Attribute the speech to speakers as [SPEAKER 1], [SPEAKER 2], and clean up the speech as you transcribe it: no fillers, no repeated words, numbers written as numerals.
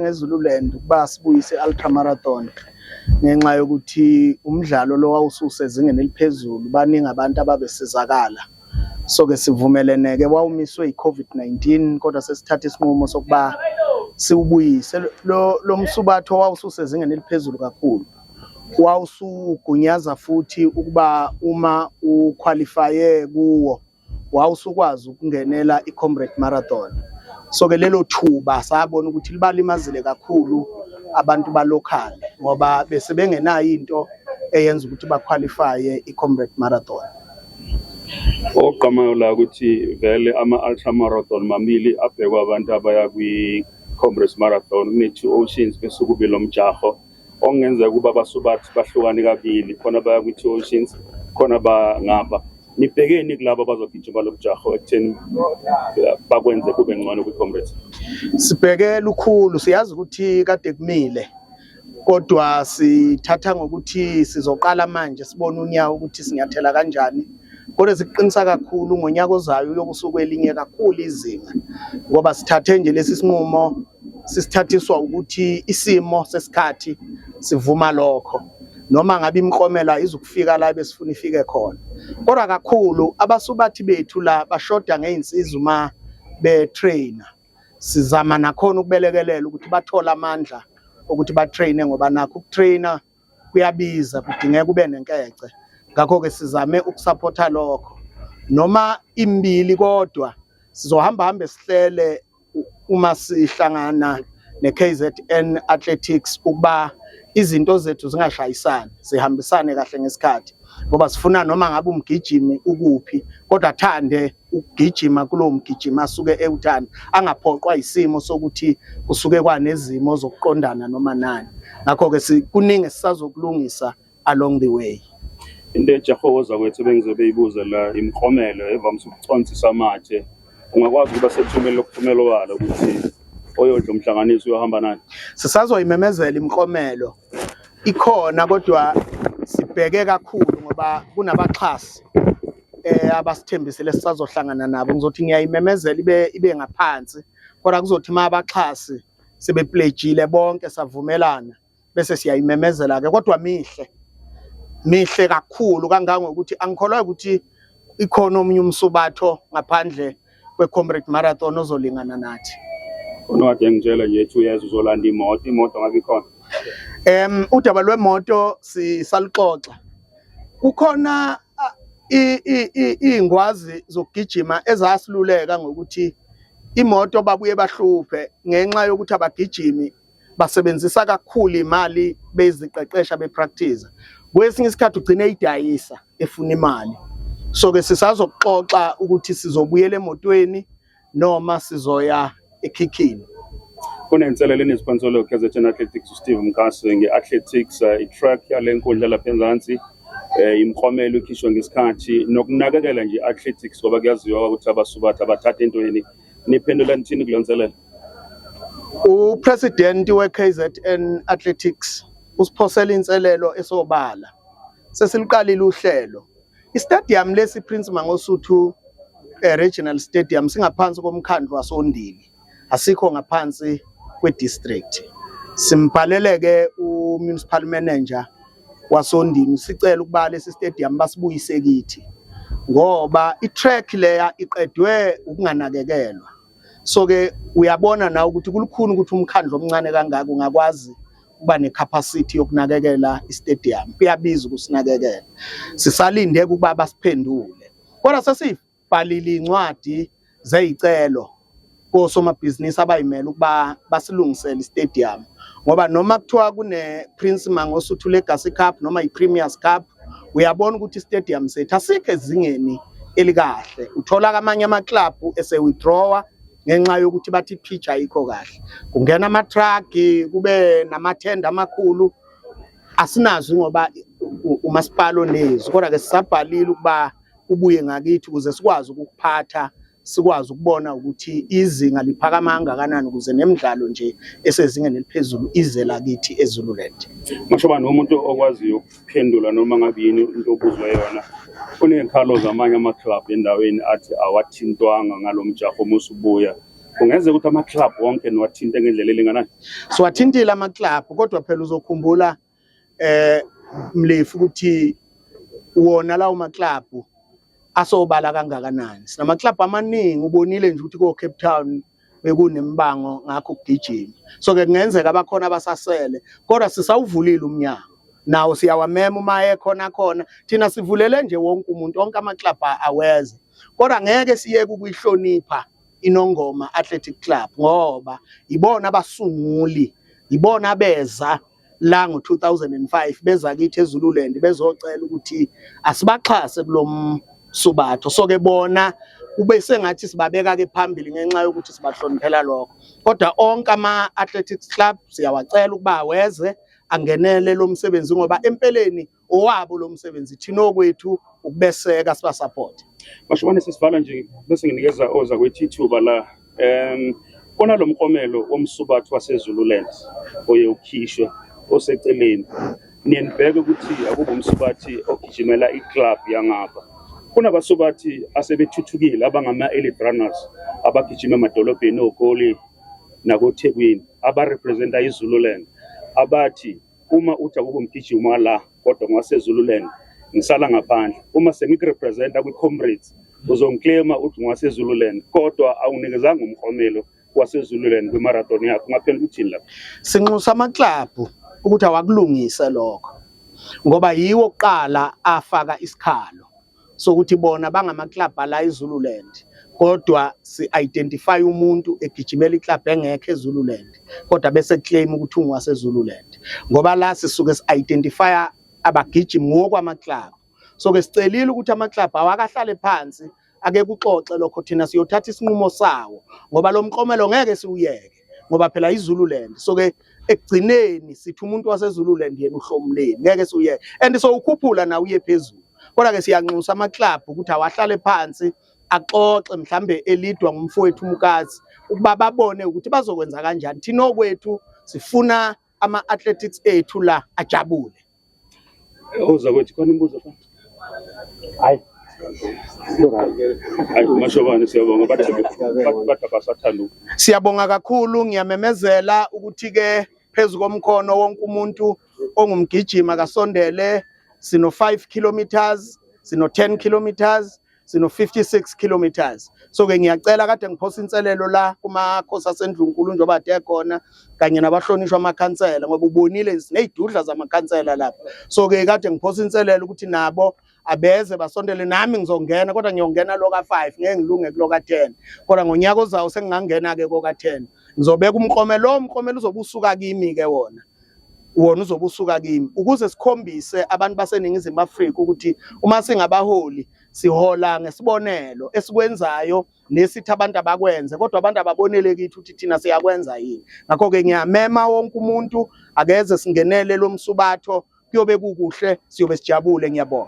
[SPEAKER 1] ngeZululand ukuba sibuyise ultramarathon ngenxa yokuthi umdlalo lo wawususezingeni eliphezulu baningi abantu ababesizakala. So ke sivumeleneke wawumiswe iCovid-19 kodwa sesithatha isinqumo sokuba siubuyise lo msubatho wawususezingeni eliphezulu kakhulu. Wawusugunyaza futhi ukuba uma uqualifye kuwo wawusukwazi ukungenela iComrade Marathon. So ke lelo thuba sabona ukuthi libalimazile kakhulu abantu ba-local ngoba bese bengenayo into eyenza ukuthi baqualifye iComrade Marathon.
[SPEAKER 2] Oqhamayo la ukuthi vele ama-ultramarathon mamili abhekwa abantu abaya kwi-Comrade Marathon ne-Two Oceans bese kube lo mjaho ongenza kuba basubathi bahlukane kabili, khona baya kwi-Two Oceans khona ngapha. Nibhekeni kulabo abazogijima lo mjaho ekutheni bakwenze kube ngcono kwi-Comrade?
[SPEAKER 1] Sibheke lukhulu, siyazi ukuthi kade kumile kodwa sithatha ngokuthi sizoqala manje sibone unyawo ukuthi sinyathela kanjani. Kodwa siqinisa kakhulu ngonyaka ozayo uyokusuka elinye kakhulu izinga ngoba sithathe nje lesi sinqumo sisithathiswa ukuthi isimo sesikhathi sivuma lokho noma ngabe imiklomela izukufika la besifuna ifike khona. Kodwa kakhulu abasubathi bethu la bashoda ngeinsiza uma betrainer. Sizama nakhona ukubelekelela ukuthi bathola amandla ukuthi batraine ngoba nakho ukutrainer kuyabiza, kudingeka ube nenkece. Ngakho ke sizame ukusupporta lokho noma imbili kodwa sizohamba sihlele uma sihlangana neKZN Athletics ukuba izinto zethu zingashayisani, zihambisane kahle ngesikhathi ngoba sifuna noma ngabe umgijimi ukuphi kodwa athande ukugijima kulo mgijima asuke ewuthanda, angaphoqwa isimo sokuthi kusuke kwanezimo zokuqondana noma nani. Ngakho ke kuningi sisazokulungisa along the way.
[SPEAKER 2] Into ejahoza kwethu bengizobe ibuza la imiklomelo evamise ukucontisa amathe, ungakwazi ukuba sethumela lokuphumela walo ukuthi oyodla umhlanganiso uyohamba nani?
[SPEAKER 1] Sisazoyimemezela imiklomelo ikhona kodwa sibheke kakhulu ngoba kunabaxhasi abasithembisile sisazohlangana nabo. Ngizothi ngiyayimemezela ibe ngaphansi kodwa kuzothi uma abaxhasi sebepledgile bonke savumelana bese siyayimemezela ke kodwa mihle kakhulu kangangokuthi angikholwa ukuthi ikhona omunye umsubatho ngaphandle kweComrade Marathon ozolingana nathi.
[SPEAKER 2] Unokade ngitshela nje 2 years uzolanda imoto ngabe ikhona?
[SPEAKER 1] Udaba lwemoto sisalixoxa. Kukhona ingwazi zokugijima ezasiluleka ngokuthi imoto babuye bahluphe ngenxa yokuthi abagijimi basebenzisa kakhulu imali beziqeqesha bepractice. Kwesinye isikhathi ugcine idayisa efuna imali. So ke sisazoxoxa ukuthi sizobuyela emotweni noma sizoya ekhikhini.
[SPEAKER 2] Kunenselelo nesisponsor KZN Athletics Steve Mkase ngeathletics itrack yalenkundla lapha eNzansi, imiklomelo ikhishwa ngesikhathi nokunakekela nje athletics ngoba kuyaziwa ukuthi abasubathi abathatha entweni. Niphendula nithini kulonselelo?
[SPEAKER 1] Upresident weKZN Athletics usiphosela inselelo esobala. Sesiliqalile uhlelo. Istadium lesi Prince Mangosuthu Regional Stadium singaphansi komkhandlu waSondini. Asikho ngaphansi kwedistrict. Simbhalele ke uMunicipal Manager waSondini sicela ukuba lesi stadium basibuyise kithi ngoba itrack leya iqedwe ukunganakekelwa. So ke uyabona na ukuthi kulukhuni ukuthi umkhandlu omncane kangaka ungakwazi kuba necapacity yokunakekela istadium. Kuyabiza ukusinakekela. Sisalinde ukuba basiphendule. Kodwa sesibhalile incwadi zezicelo kosomabhizinisi abayimela ukuba basilungisele istadium ngoba noma kuthiwa kune Prince Mangosuthu Legacy Cup noma iPremiers Cup uyabona ukuthi istadium sethu asikho ezingeni elikahle. Uthola kamanye amaclub ese withdrawa ngenxa yokuthi bathi pitch ayikho kahle. Kungena ama-truck kube namathenda amakhulu asinazo ngoba umasipala onezi. Kodwa ke sisabhalile ukuba ubuye ngakithi ukuze sikwazi ukuphatha, sikwazi ukubona ukuthi izinga liphakama kangakanani ukuze nemidlalo nje esezingeni eliphezulu ize la kithi eZululand.
[SPEAKER 2] Mashobani umuntu okwaziyo ukuphendula noma ngabe yini into obuzwe yona. Kunekhalo zamanye ama-club endaweni athi awathintwanga ngalomjaho musubuya Kungenzeka ukuthi ama-club wonke niwathinte ngendlela elinganayo.
[SPEAKER 1] Siwathintile ama-club kodwa phela uzokhumbula Mlefu ukuthi wona lawo ma-club asobala kangakanani. Sinama-club amaningi ubonile nje ukuthi ko Cape Town bekunembango ngakho ukugijima. So ke kungenzeka abakhona abasasele kodwa sisawuvulile umnyango. Nawo siyawamema uma ekhona thina sivulele nje wonke umuntu onke ama-club aweze. Kodwa ngeke siyeke ukuyihlonipha iNongoma Athletic Club ngoba ibona abasunguli, ibona beza la ngo-2005 beza kithi eZululand bezocela ukuthi asibaxhase kulomsubatho. So ke bona kube sengathi sibabeka ke phambili ngenxa yokuthi sibahloniphela lokho. Kodwa onke ama-athletics club siyawacela ukuba aweze angenele lo msebenzi ngoba empeleni owabo lo msebenzi thina okwethu ukubeseka siba support.
[SPEAKER 2] Mashobane sesivala nje bese nginikeza oza kwethithuba la kona lo mkomelo womsubatho waseZululand oye ukhishwe oseceleni niyembheke ukuthi akube umsubathi ogijimela iclub yangapha. Kunabasubathi asebethuthukile abangama-elite runners abagijima emadolobheni oGoli nakoThekwini abarepresenta iZululand abathi uma uthi akube umgijimo la kodwa ngwaseZululand ngisala ngaphandle. Uma sengikurepresenta kwi-comrades uzongiclaima uthi ngwaseZululand kodwa awunikezanga umkomelo waseZululand kwi-marathon yakho. Ngaphela uthini lapho?
[SPEAKER 1] Sinxusa ama-club ukuthi awakulungise lokho ngoba yiwo oqala afaka isikhalo sokuthi bona bangama-club ala eZululand kodwa si-identify umuntu egijimela iclub engekho eZululand kodwa bese claim ukuthi ungwaseZululand ngoba la sisuke si-identify abagijimi ngokwama-club. So ke sicelile ukuthi ama-club awakahlale phansi ake kuxoxe lokho thina siyothatha isinqumo sawo ngoba lo mkomelo ngeke siwuyeke ngoba phela iZululand. So ke ekugcineni sithi umuntu waseZululand yena uhlomuleni ngeke siwuyeke and so ukhuphula na uye phezulu. Kodwa ke siyanxusa ama-club ukuthi awahlale phansi axoxe mhlambe elidwa ngumfowethu uMkazi ukuba babone ukuthi bazokwenza kanjani. Thina okwethu sifuna ama-athletics ethu la ajabule.
[SPEAKER 2] Oza kwethi khona imbuzo phansi.
[SPEAKER 1] Hayi.
[SPEAKER 2] Mashobane siyabonga bathi basathanda.
[SPEAKER 1] Siyabonga kakhulu, ngiyamemezela ukuthi ke phezulu komkhono wonke umuntu ongumgijima kasondele. Sino 5 kilometers, sino 10 kilometers, sino 56 kilometers. So ke ngiyacela kade ngiphosa inselelo la kumakhosi aseNdlunkulu njengoba ade khona kanye nabahlonishwa amakhansela ngoba ubonile sineyidudla zamakhansela lapha. So ke kade ngiphosa inselelo ukuthi nabo abeze basondele nami ngizongena kodwa ngiyongena loka 5 ngeke ngilunge kuloka 10 kodwa ngonyaka ozayo sengingangena ke koka 10 ngizobeka umkomelo uzobe usuka kimi ke wona uzobe usuka kimi ukuze sikhombise abantu baseNingizimu Afrika ukuthi uma singabaholi sihola ngesibonelo esikwenzayo nesithi abantu abakwenze kodwa abantu ababonele kithi ukuthi thina siyakwenza yini. Ngakho ke ngiyamema wonke umuntu akeze singenele lo msubatho kuyobe kukuhle siyobe sijabule. Ngiyabonga.